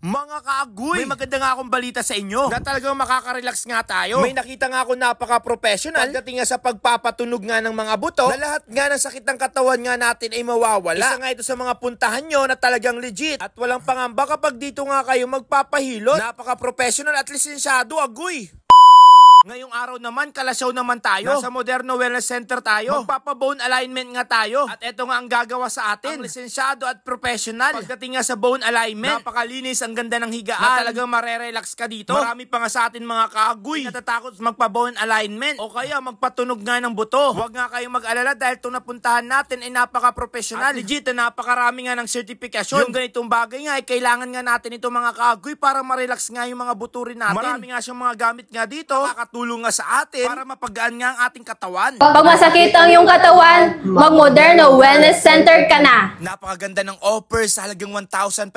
Mga kaagoy, may maganda nga akong balita sa inyo na talagang makaka-relax nga tayo. May nakita nga ako napaka-professional pagdating nga sa pagpapatunog nga ng mga buto na lahat nga ng sakit ng katawan nga natin ay mawawala. Isa nga ito sa mga puntahan nyo na talagang legit at walang pangamba kapag dito nga kayo magpapahilot. Napaka-professional at lisensyado, agoy. Ngayong araw naman, kalasyaw naman tayo. Nasa Moderno Wellness Center tayo. Magpapa-bone alignment nga tayo. At ito nga ang gagawa sa atin. Ang lisensyado at professional. Pagdating nga sa bone alignment, napakalinis, ang ganda ng higaan. Na talagang marerelax ka dito. Marami pa nga sa atin mga kaagoy natatakot magpa-bone alignment o kaya magpatunog nga ng buto. Huwag nga kayong mag-alala dahil itong napuntahan natin ay napaka-professional. At legit na napakarami nga ng certification. Yung ganitong bagay nga ay kailangan nga natin itong mga kaagoy para ma-relax nga yung mga buto rin natin. Marami nga siyang mga gamit nga dito. Tulong nga sa atin para mapagaan nga ang ating katawan. Pag masakit ang iyong katawan, mag-Moderno Wellness Center ka na. Napakaganda ng offer sa halagang 1,500.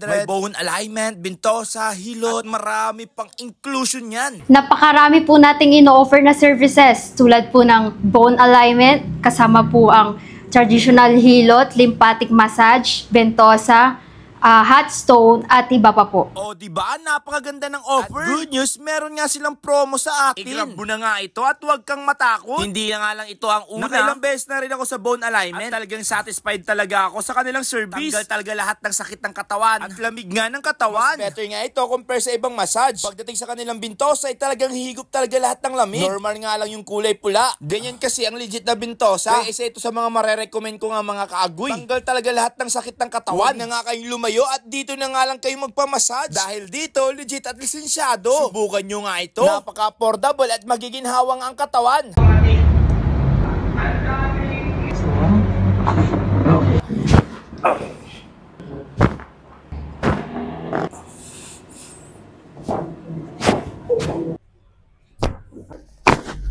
May bone alignment, bintosa, hilot, marami pang inclusion yan. Napakarami po nating ino-offer na services tulad po ng bone alignment, kasama po ang traditional hilot, lymphatic massage, bentosa, hot stone at iba pa po. O diba, napakaganda ng offer. At good news, meron nga silang promo sa atin. I-grab mo na nga ito at huwag kang matakot. Hindi nga lang ito ang una. Nakailang beses na rin ako sa bone alignment at talagang satisfied talaga ako sa kanilang service. Tanggal talaga lahat ng sakit ng katawan at lamig nga ng katawan. Mas better nga ito compare sa ibang massage. Pagdating sa kanilang bintosa ay talagang hihigop talaga lahat ng lamig. Normal nga lang yung kulay pula. Ganyan kasi ang legit na bintosa. Kaya isa ito sa mga marerecommend ko nga mga kaagoy. Tanggal talaga lahat ng sakit ng katawan. Huwag na nga kayong lumayo at dito na nga lang kayo magpamassage. Dahil dito, legit at lisensyado. Subukan nyo nga ito. Napaka-affordable at magiginhawang ang katawan.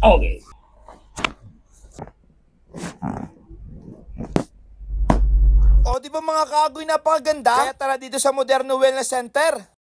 Okay. O, di ba mga kaagoy, napakaganda? Kaya tara dito sa Moderno Wellness Center.